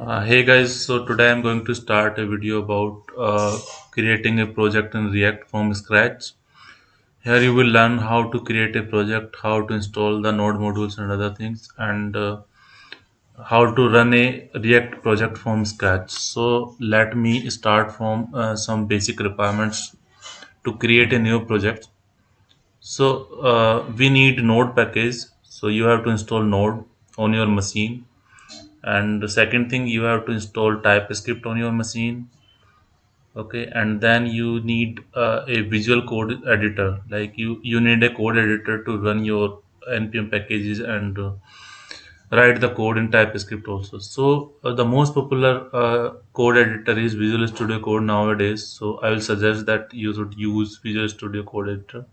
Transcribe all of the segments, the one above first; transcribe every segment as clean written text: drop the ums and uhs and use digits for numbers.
Hey guys, so today I'm going to start a video about creating a project in React from scratch. Here you will learn how to create a project, how to install the node modules and other things, and how to run a React project from scratch. So let me start from some basic requirements to create a new project. So we need node package. So you have to install node on your machine, and the second thing, you have to install TypeScript on your machine. Okay, and then you need a visual code editor. Like you need a code editor to run your npm packages and write the code in TypeScript also. So the most popular code editor is Visual Studio Code nowadays. So I will suggest that you should use Visual Studio Code editor,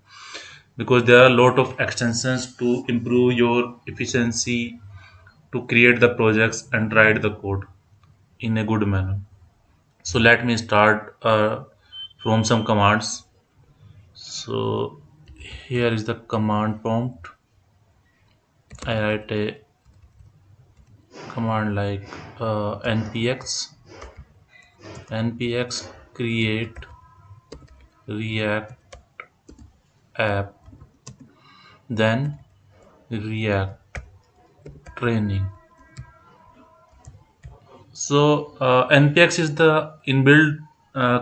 because there are a lot of extensions to improve your efficiency, to create the projects and write the code in a good manner. So let me start from some commands. So here is the command prompt. I write a command like npx create react app, then react training. So npx is the inbuilt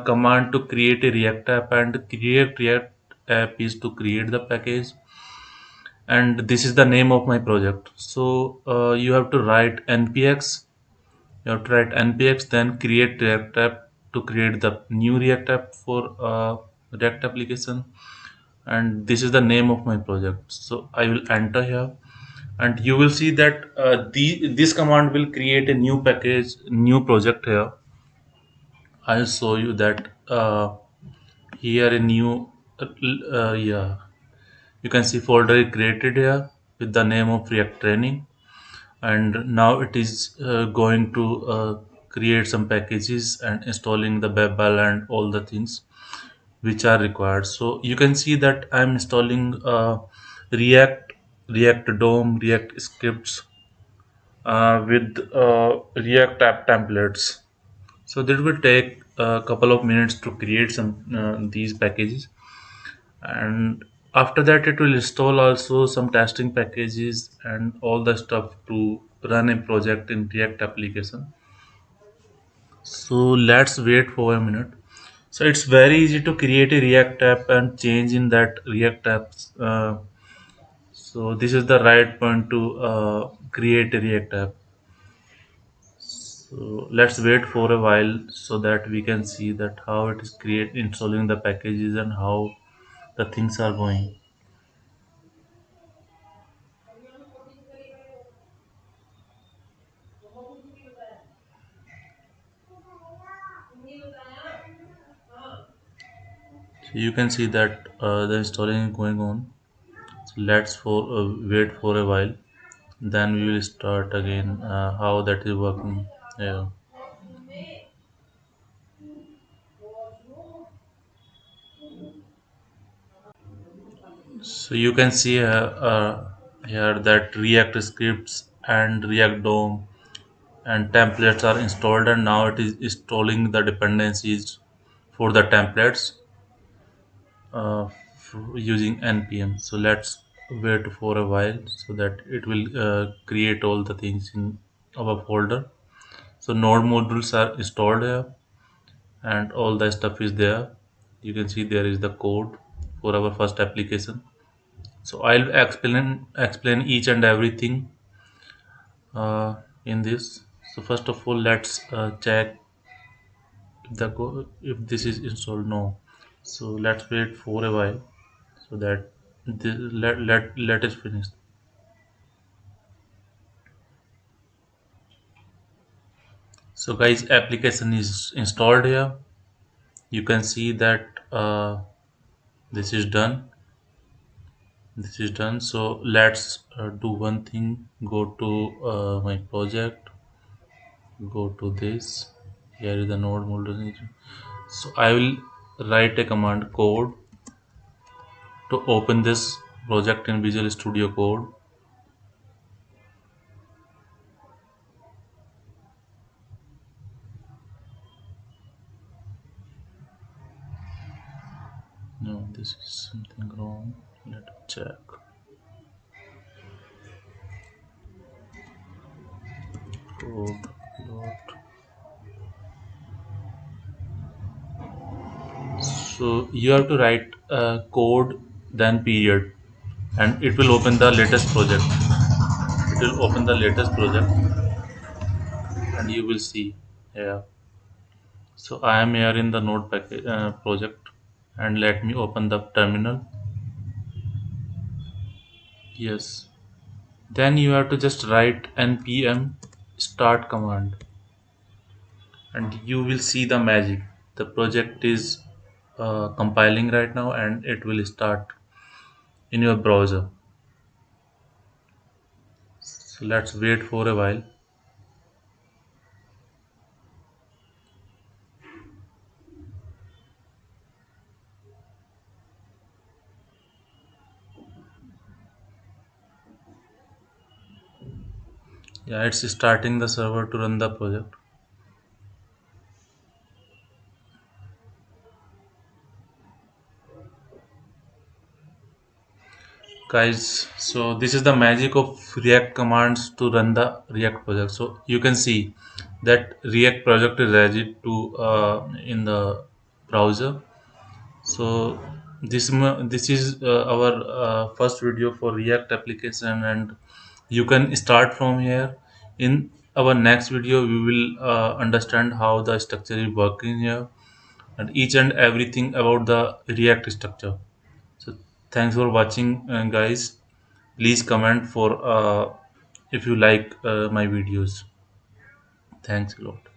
command to create a react app, and create react app is to create the package, and this is the name of my project. So you have to write npx, you have to write npx, then create react app to create the new react app for react application, and this is the name of my project. So I will enter here, and you will see that this command will create a new package, new project. Here I'll show you that here a new yeah, you can see folder is created here with the name of react training, and now it is going to create some packages and installing the babel and all the things which are required. So you can see that I'm installing react, react dom, react scripts with react app templates. So that will take a couple of minutes to create some these packages, and after that it will install also some testing packages and all the stuff to run a project in react application. So let's wait for a minute. So it's very easy to create a react app and change in that react apps. So this is the right point to create a react app. So let's wait for a while so that we can see that how it is create installing the packages and how the things are going. So you can see that the installing is going on. So let's for wait for a while. Then we will start again how that is working. Yeah. So you can see here that React scripts and React DOM and templates are installed, and now it is installing the dependencies for the templates using npm. So let's wait for a while so that it will create all the things in our folder. So node modules are installed here, and all the stuff is there. You can see there is the code for our first application. So I'll explain each and everything in this. So first of all, let's check if this is installed. No. So let's wait for a while so that let us finish. So guys, application is installed here. You can see that this is done. This is done. So let's do one thing. Go to my project. Go to this. Here is the node model. So I will write a command code to open this project in Visual Studio Code. This is something wrong. Let us check. Code dot. So you have to write code, then period, and it will open the latest project. It will open the latest project, and you will see. Yeah. So I am here in the Node package project, and let me open the terminal. Yes. Then you have to just write npm start command, and you will see the magic. The project is compiling right now, and it will start in your browser. So let's wait for a while. Yeah, it's starting the server to run the project. Guys, so this is the magic of React commands to run the React project. So you can see that React project is ready to in the browser. So this is our first video for React application, and you can start from here. In our next video, we will understand how the structure is working here, and each and everything about the React structure. So thanks for watching, guys. Please comment for if you like my videos. Thanks a lot.